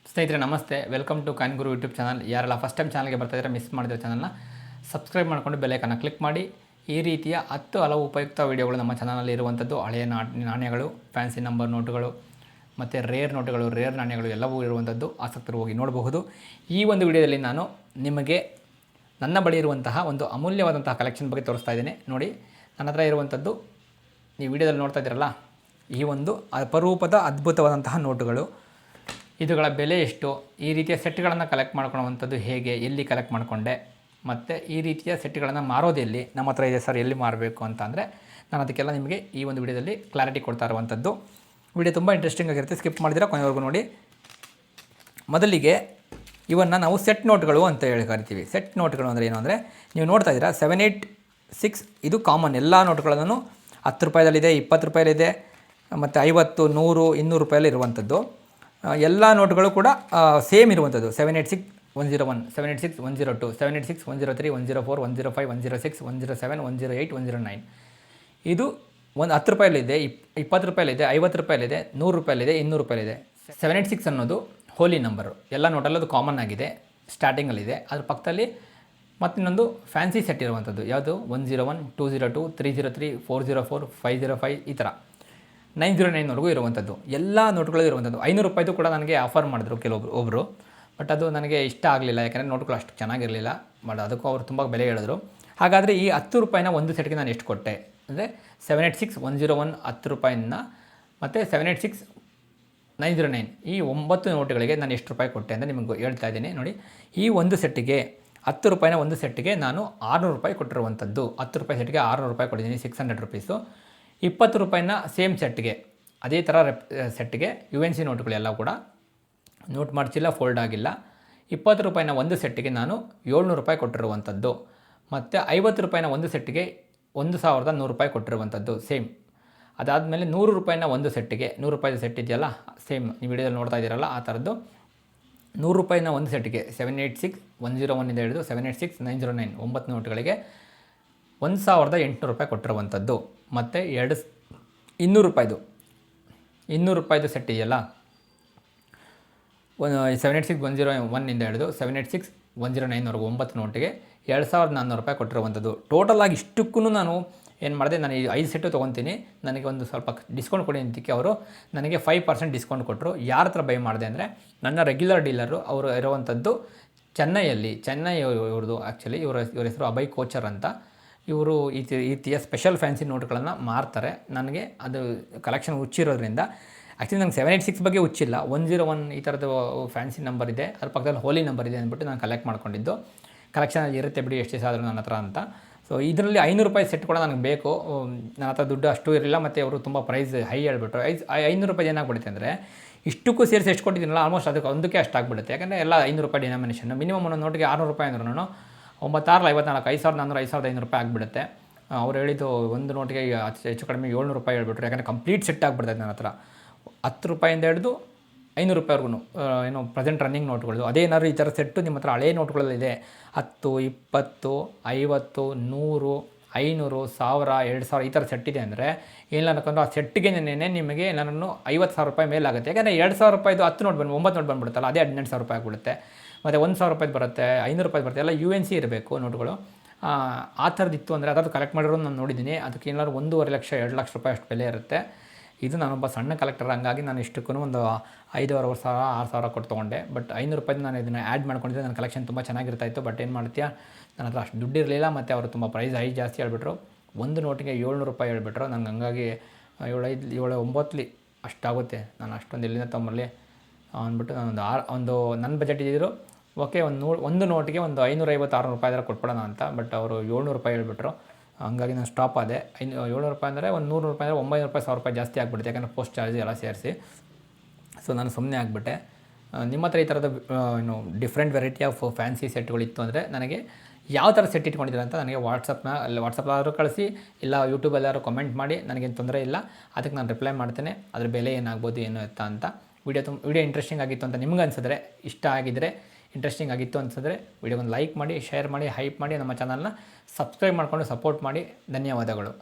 ಸ್ನೇಹಿತರೆ ನಮಸ್ತೆ, welcome to Coin Guru YouTube channel. ಯಾರೆಲ್ಲ ಫಸ್ಟ್ ಟೈಮ್ ಚಾನಲ್ಗೆ ಬರ್ತಾ ಇದ್ದಾರೆ ಮಿಸ್ ಮಾಡಿದ್ರೆ ಚಾನಲ್ನ ಸಬ್ಸ್ಕ್ರೈಬ್ ಮಾಡಿಕೊಂಡು ಬೆಲ್ಲೈಕನ್ನ ಕ್ಲಿಕ್ ಮಾಡಿ. ಈ ರೀತಿಯ 10 ಹಲವು ಉಪಯುಕ್ತ ವೀಡಿಯೋಗಳು ನಮ್ಮ ಚಾನಲಲ್ಲಿ ಇರುವಂಥದ್ದು. ಹಳೆಯ ನಾಣ್ಯಗಳು, ಫ್ಯಾನ್ಸಿ ನಂಬರ್ ನೋಟುಗಳು ಮತ್ತು ರೇರ್ ನೋಟುಗಳು, ರೇರ್ ನಾಣ್ಯಗಳು ಎಲ್ಲವೂ ಇರುವಂಥದ್ದು. ಆಸಕ್ತರು ಹೋಗಿ ನೋಡಬಹುದು. ಈ ಒಂದು ವಿಡಿಯೋದಲ್ಲಿ ನಾನು ನಿಮಗೆ ನನ್ನ ಬಳಿ ಇರುವಂತಹ ಒಂದು ಅಮೂಲ್ಯವಾದಂತಹ ಕಲೆಕ್ಷನ್ ಬಗ್ಗೆ ತೋರಿಸ್ತಾ ಇದ್ದೇನೆ. ನೋಡಿ, ನನ್ನ ಹತ್ರ ಇರುವಂಥದ್ದು ನೀವು ವಿಡಿಯೋದಲ್ಲಿ ನೋಡ್ತಾ ಇದ್ದೀರಲ್ಲ, ಈ ಒಂದು ಅಪರೂಪದ ಅದ್ಭುತವಾದಂತಹ ನೋಟುಗಳು. ಇದುಗಳ ಬೆಲೆ ಎಷ್ಟು, ಈ ರೀತಿಯ ಸೆಟ್ಗಳನ್ನು ಕಲೆಕ್ಟ್ ಮಾಡ್ಕೊಳ್ಳುವಂಥದ್ದು ಹೇಗೆ, ಎಲ್ಲಿ ಕಲೆಕ್ಟ್ ಮಾಡಿಕೊಂಡೆ, ಮತ್ತು ಈ ರೀತಿಯ ಸೆಟ್ಗಳನ್ನು ಮಾರೋದೆಲ್ಲಿ, ನಮ್ಮ ಹತ್ರ ಇದೆ ಸರ್ ಎಲ್ಲಿ ಮಾರಬೇಕು ಅಂತ ಅಂದರೆ ನಾನು ಅದಕ್ಕೆಲ್ಲ ನಿಮಗೆ ಈ ಒಂದು ವಿಡಿಯೋದಲ್ಲಿ ಕ್ಲಾರಿಟಿ ಕೊಡ್ತಾ ಇರುವಂಥದ್ದು. ವಿಡಿಯೋ ತುಂಬ ಇಂಟ್ರೆಸ್ಟಿಂಗ್ ಆಗಿರುತ್ತೆ, ಸ್ಕಿಪ್ ಮಾಡಿದ್ರೆ ಕೊನೆವರೆಗೂ ನೋಡಿ. ಮೊದಲಿಗೆ ಇವನ್ನು ನಾವು ಸೆಟ್ ನೋಟ್ಗಳು ಅಂತ ಹೇಳಿ ಕರಿತೀವಿ. ಸೆಟ್ ನೋಟ್ಗಳು ಅಂದರೆ ಏನು ಅಂದರೆ, ನೀವು ನೋಡ್ತಾ ಇದ್ದೀರಾ 786 ಇದು ಕಾಮನ್. ಎಲ್ಲ ನೋಟ್ಗಳನ್ನು 10 ರೂಪಾಯಿದಲ್ಲಿದೆ, 20 ರೂಪಾಯಲ್ಲಿದೆ, ಮತ್ತು 50, 100, 200 ರೂಪಾಯಲ್ಲಿ ಇರುವಂಥದ್ದು. ಎಲ್ಲ ನೋಟುಗಳು ಕೂಡ ಸೇಮ್ ಇರುವಂಥದ್ದು. 786 101, 786 102, 786 103, 104, 105, 106, 107, 108, 109. ಇದು ಒಂದು 10 ರೂಪಾಯಲ್ಲಿದೆ, 20 ರೂಪಾಯಲ್ಲಿದೆ, 50 ರೂಪಾಯಲ್ಲಿದೆ, 100 ರೂಪಾಯಲ್ಲಿದೆ, 200 ರೂಪಾಯಲ್ಲಿದೆ. 786 ಅನ್ನೋದು ಹೋಲಿ ನಂಬರು. ಎಲ್ಲ ನೋಟಲ್ಲಿ ಅದು ಕಾಮನ್ ಆಗಿದೆ, ಸ್ಟಾರ್ಟಿಂಗಲ್ಲಿದೆ. ಅದ್ರ ಪಕ್ಕದಲ್ಲಿ ಮತ್ತಿನ್ನೊಂದು ಫ್ಯಾನ್ಸಿ ಸೆಟ್ ಇರುವಂಥದ್ದು. ಯಾವುದು 101, 202, 303, 404, 505 ಈ ಥರ 909ವರೆಗೂ ಇರುವಂಥದ್ದು. ಎಲ್ಲ ನೋಟುಗಳು ಇರುವಂಥದ್ದು. 500 ರೂಪಾಯಿದು ಕೂಡ ನನಗೆ ಆಫರ್ ಮಾಡಿದ್ರು ಒಬ್ಬರು, ಬಟ್ ಅದು ನನಗೆ ಇಷ್ಟ ಆಗಲಿಲ್ಲ. ಯಾಕೆಂದರೆ ನೋಟುಗಳು ಅಷ್ಟು ಚೆನ್ನಾಗಿರಲಿಲ್ಲ. ಬಟ್ ಅದಕ್ಕೂ ಅವರು ತುಂಬ ಬೆಲೆ ಹೇಳಿದ್ರು. ಹಾಗಾದರೆ ಈ 10 ರೂಪಾಯಿನ ಒಂದು ಸೆಟ್ಗೆ ನಾನು ಎಷ್ಟು ಕೊಟ್ಟೆ ಅಂದರೆ 786 101 10 ರೂಪಾಯಿನ ಮತ್ತು 786 909 ಈ 9 ನೋಟುಗಳಿಗೆ ನಾನು ಎಷ್ಟು ರೂಪಾಯಿ ಕೊಟ್ಟೆ ಅಂತ ನಿಮಗೆ ಹೇಳ್ತಾ ಇದ್ದೀನಿ. ನೋಡಿ, ಈ ಒಂದು ಸೆಟ್ಟಿಗೆ 10 ರೂಪಾಯಿನ ಒಂದು ಸೆಟ್ಟಿಗೆ ನಾನು 600 ರೂಪಾಯಿ ಕೊಟ್ಟಿರುವಂಥದ್ದು. 10 ರೂಪಾಯಿ ಸೆಟ್ಗೆ 600 ರೂಪಾಯಿ ಕೊಟ್ಟಿದ್ದೀನಿ, 600 ರುಪೀಸು. 20 ರೂಪಾಯಿನ ಸೇಮ್ ಸೆಟ್ಗೆ ಅದೇ ಥರ ಸೆಟ್ಗೆ UNC ನೋಟುಗಳೆಲ್ಲ ಕೂಡ ನೋಟ್ ಮಾಡ್ಚಿಲ್ಲ, ಫೋಲ್ಡ್ ಆಗಿಲ್ಲ. 20 ರೂಪಾಯಿನ ಒಂದು ಸೆಟ್ಟಿಗೆ ನಾನು 700 ರೂಪಾಯಿ ಕೊಟ್ಟಿರುವಂಥದ್ದು. ಮತ್ತು 50 ರೂಪಾಯಿನ ಒಂದು ಸೆಟ್ಟಿಗೆ 1100 ರೂಪಾಯಿ ಕೊಟ್ಟಿರುವಂಥದ್ದು ಸೇಮ್. ಅದಾದಮೇಲೆ 100 ರೂಪಾಯಿನ ಒಂದು ಸೆಟ್ಟಿಗೆ, 100 ರೂಪಾಯಿದು ಸೆಟ್ ಇದೆಯಲ್ಲ ಸೇಮ್, ನೀವು ವಿಡಿಯೋದಲ್ಲಿ ನೋಡ್ತಾ ಇದ್ದೀರಲ್ಲ ಆ ಥರದ್ದು. 100 ರೂಪಾಯಿನ ಒಂದು ಸೆಟ್ಟಿಗೆ 786 101 ಇಂದ ಹಿಡಿದು 786 909 9 ನೋಟುಗಳಿಗೆ 1800 ರೂಪಾಯಿ ಕೊಟ್ಟಿರುವಂಥದ್ದು. ಮತ್ತು 200 ರೂಪಾಯಿದು 200 ರೂಪಾಯಿದು ಸೆಟ್ ಇದೆಯಲ್ಲ, 786 101 ಇಂದ ಹಿಡಿದು 786 109ವರೆಗೂ 9 ನೋಟಿಗೆ 2400 ರೂಪಾಯಿ ಕೊಟ್ಟಿರುವಂಥದ್ದು. ಟೋಟಲಾಗಿ ಇಷ್ಟಕ್ಕೂ ನಾನು ಏನು ಮಾಡಿದೆ, ನಾನು ಈ 5 ಸೆಟ್ಟು ತೊಗೊತೀನಿ, ನನಗೆ ಒಂದು ಸ್ವಲ್ಪ ಡಿಸ್ಕೌಂಟ್ ಕೊಡಿ ಅಂತಿಕ್ಕೆ ಅವರು ನನಗೆ 5% ಡಿಸ್ಕೌಂಟ್ ಕೊಟ್ಟರು. ಯಾರ ಹತ್ರ ಬೈ ಮಾಡಿದೆ ಅಂದರೆ ನನ್ನ ರೆಗ್ಯುಲರ್ ಡೀಲರು. ಅವರು ಇರುವಂಥದ್ದು ಚೆನ್ನೈ ಇವ್ರದ್ದು. ಆ್ಯಕ್ಚುಲಿ ಇವರ ಹೆಸರು ಅಭಯ್ ಕೋಚರ್ ಅಂತ. ಇವರು ಈ ರೀತಿಯ ಸ್ಪೆಷಲ್ ಫ್ಯಾನ್ಸಿ ನೋಟ್ಗಳನ್ನು ಮಾರ್ತಾರೆ. ನನಗೆ ಅದು ಕಲೆಕ್ಷನ್ ಹುಚ್ಚಿರೋದ್ರಿಂದ, ಆ್ಯಕ್ಚುಲಿ ನಂಗೆ 786 ಬಗ್ಗೆ ಹುಚ್ಚಿಲ್ಲ, 101 ಈ ಥರದ್ದು ಫ್ಯಾನ್ಸಿ ನಂಬರ್ ಇದೆ, ಅದ್ರ ಪಕ್ಕದಲ್ಲಿ ಹೋಲಿ ನಂಬರ್ ಇದೆ ಅಂದ್ಬಿಟ್ಟು ನಾನು ಕಲೆಕ್ಟ್ ಮಾಡ್ಕೊಂಡಿದ್ದು. ಕಲೆಕ್ಷನಲ್ಲಿ ಇರುತ್ತೆ ಬಿಡಿ ಎಷ್ಟು ದಿವಸ ಆದರೂ ನನ್ನ ಹತ್ರ ಅಂತ. ಸೊ ಇದರಲ್ಲಿ 500 ರೂಪಾಯಿ ಸೆಟ್ ಕೂಡ ನನಗೆ ಬೇಕು. ನನ್ನ ಹತ್ರ ದುಡ್ಡು ಅಷ್ಟು ಇರಲಿಲ್ಲ, ಮತ್ತು ಅವರು ತುಂಬ ಪ್ರೈಸ್ ಹೈ ಹೇಳ್ಬಿಟ್ರು. 500 ರೂಪಾಯಿ ಏನಾಗ್ಬಿಡುತ್ತೆ ಅಂದರೆ, ಇಷ್ಟಕ್ಕೂ ಸೇರಿಸಿ ಎಷ್ಟು ಕೊಟ್ಟಿದ್ದೀನಲ್ಲ ಆಲ್ಮೋಸ್ಟ್ ಅದಕ್ಕೆ ಒಂದಕ್ಕೆ ಅಷ್ಟು ಆಗಿಬಿಡುತ್ತೆ. ಯಾಕಂದರೆ ಎಲ್ಲ 500 ರೂಪಾಯಿ ಡಿನಾಮಿನೇಷನ್. ಮಿನಿಮಮ್ ಒಂದೊಂದು ನೋಟಿಗೆ 600 ರೂಪಾಯಿ ಅಂದ್ರೂ 9654 5400 5500 ರೂಪಾಯಿ ಆಗಿಬಿಡುತ್ತೆ. ಅವ್ರು ಹೇಳಿದ್ದು ಒಂದು ನೋಟಿಗೆ ಹೆಚ್ಚು ಕಡಿಮೆ 700 ರೂಪಾಯಿ ಹೇಳ್ಬಿಟ್ರು. ಯಾಕಂದರೆ ಕಂಪ್ಲೀಟ್ ಸೆಟ್ ಆಗಿಬಿಡ್ತೈತೆ ನನ್ನ ಹತ್ರ. 10 ರೂಪಾಯಿಂದ ಹಿಡಿದು 500 ರೂಪಾಯಿವರೆಗೂ ಏನು ಪ್ರೆಸೆಂಟ್ ರನ್ನಿಂಗ್ ನೋಟ್ಗಳು. ಅದೇನಾದ್ರು ಈ ಥರ ಸೆಟ್ಟು ನಿಮ್ಮ ಹತ್ರ ಹಳೇ ನೋಟ್ಗಳಲ್ಲಿದೆ, 10, 20, 50, 100, 500, 1000, 2000 ಈ ಥರ ಸೆಟ್ ಇದೆ ಅಂದರೆ ಏನಿಲ್ಲ ಅನ್ಕೊಂಡು ಆ ಸೆಟ್ಟಿಗೆ ನಿಮಗೆ ನಾನು 50,000 ರೂಪಾಯಿ ಮೇಲೆ ಆಗುತ್ತೆ. ಯಾಕಂದರೆ 2000 ರೂಪಾಯಿದು 10 ನೋಟ್ 9 ನೋಟ್ ಬಂದುಬಿಡುತ್ತಲ್ಲ, ಅದೇ 18,000 ರೂಪಾಯಿ ಆಗಿಬಿಡುತ್ತೆ. ಮತ್ತು 1000 ರೂಪಾಯಿದು ಬರುತ್ತೆ, 500 ರೂಪಾಯಿ ಬರುತ್ತೆ, ಎಲ್ಲ UNC ಇರಬೇಕು ನೋಟುಗಳು. ಆ ಥರದ್ದು ಇತ್ತು ಅಂದರೆ ಅದಾದ್ರು ಕಲೆಕ್ಟ್ ಮಾಡಿರೋದು ನಾನು ನೋಡಿದ್ದೀನಿ. ಅದಕ್ಕೆ ಏನಾದ್ರು 1.5 ಲಕ್ಷ 2 ಲಕ್ಷ ರೂಪಾಯಿ ಅಷ್ಟು ಬೆಲೆ ಇರುತ್ತೆ. ಇದು ನಾನೊಬ್ಬ ಸಣ್ಣ ಕಲೆಕ್ಟರ್, ಹಂಗಾಗಿ ನಾನು ಇಷ್ಟಕ್ಕೂ ಒಂದು 5,500 6,000 ಕೊಟ್ಟು ತೊಗೊಂಡೆ. ಬಟ್ 500 ರೂಪಾಯಿದು ನಾನು ಇದನ್ನು ಆ್ಯಡ್ ಮಾಡ್ಕೊಂಡಿದ್ದೆ. ನನ್ನ ಕಲೆಕ್ಷನ್ ತುಂಬ ಚೆನ್ನಾಗಿರ್ತಾಯಿತ್ತು. ಬಟ್ ಏನು ಮಾಡ್ತೀಯಾ, ನನ್ನ ಹತ್ರ ಅಷ್ಟು ದುಡ್ಡು ಇರಲಿಲ್ಲ, ಮತ್ತು ಅವರು ತುಂಬ ಪ್ರೈಸ್ ಹೈ ಜಾಸ್ತಿ ಹೇಳ್ಬಿಟ್ರು. ಒಂದು ನೋಟಿಗೆ 700 ರೂಪಾಯಿ ಹೇಳ್ಬಿಟ್ರು. ನಂಗೆ ಹಂಗಾಗಿ 7-9 ಅಷ್ಟಾಗುತ್ತೆ, ನಾನು ಅಷ್ಟೊಂದು ಎಲ್ಲಿಂದ ತೊಗೊಂಬರಲಿ ಅಂದ್ಬಿಟ್ಟು ನಾನು ನನ್ನ ಬಜೆಟ್ ಇದ್ದಿದ್ರು ಓಕೆ, ಒಂದು ನೋಟಿಗೆ ಒಂದು 550-600 ರೂಪಾಯಿ ಥರ ಕೊಟ್ಬಿಡೋಣ ಅಂತ. ಬಟ್ ಅವರು 700 ರೂಪಾಯಿ ಹೇಳ್ಬಿಟ್ರು. ಹಂಗಾಗಿ ನಾನು ಸ್ಟಾಪ್ ಆದೆ. 700 ರೂಪಾಯಿ ಅಂದರೆ ಒಂದು 100 ರೂಪಾಯಿ ಅಂದರೆ 900 ರೂಪಾಯಿ 1000 ರೂಪಾಯಿ ಜಾಸ್ತಿ ಆಗಿಬಿಡುತ್ತೆ, ಯಾಕಂದರೆ ಪೋಸ್ಟ್ ಚಾರ್ಜ್ ಎಲ್ಲ ಸೇರಿಸಿ. ಸೊ ನಾನು ಸುಮ್ಮನೆ ಆಗಿಬಿಟ್ಟೆ. ನಿಮ್ಮ ಹತ್ರ ಈ ಥರದ ಡಿಫ್ರೆಂಟ್ ವೆರೈಟಿ ಆಫ್ ಫ್ಯಾನ್ಸಿ ಸೆಟ್ಗಳಿತ್ತು ಅಂದರೆ ನನಗೆ ಯಾವ ಥರ ಸೆಟ್ ಇಟ್ಕೊಂಡಿದ್ದೀರ ಅಂತ ನನಗೆ ವಾಟ್ಸಪ್ಪಾದರೂ ಕಳಿಸಿ, ಇಲ್ಲ ಯೂಟ್ಯೂಬಲ್ಲಾದ್ರು ಕಮೆಂಟ್ ಮಾಡಿ, ನನಗೇನು ತೊಂದರೆ ಇಲ್ಲ. ಅದಕ್ಕೆ ನಾನು ರಿಪ್ಲೈ ಮಾಡ್ತೇನೆ. ಅದ್ರ ಬೆಲೆ ಏನಾಗ್ಬೋದು ಏನು ಎತ್ತಾ ಅಂತ. ವಿಡಿಯೋ ಇಂಟ್ರೆಸ್ಟಿಂಗ್ ಆಗಿತ್ತು ಅಂತ ನಿಮ್ಗೆ ಅನಿಸಿದ್ರೆ, ಇಷ್ಟ ಆಗಿದ್ದರೆ, ಇಂಟ್ರೆಸ್ಟಿಂಗ್ ಆಗಿತ್ತು ಅನಿಸಿದ್ರೆ ವಿಡಿಯೋಗೊಂದು ಲೈಕ್ ಮಾಡಿ, ಶೇರ್ ಮಾಡಿ, ಹೈಪ್ ಮಾಡಿ, ನಮ್ಮ ಚಾನಲ್ನ ಸಬ್ಸ್ಕ್ರೈಬ್ ಮಾಡಿಕೊಂಡು ಸಪೋರ್ಟ್ ಮಾಡಿ. ಧನ್ಯವಾದಗಳು.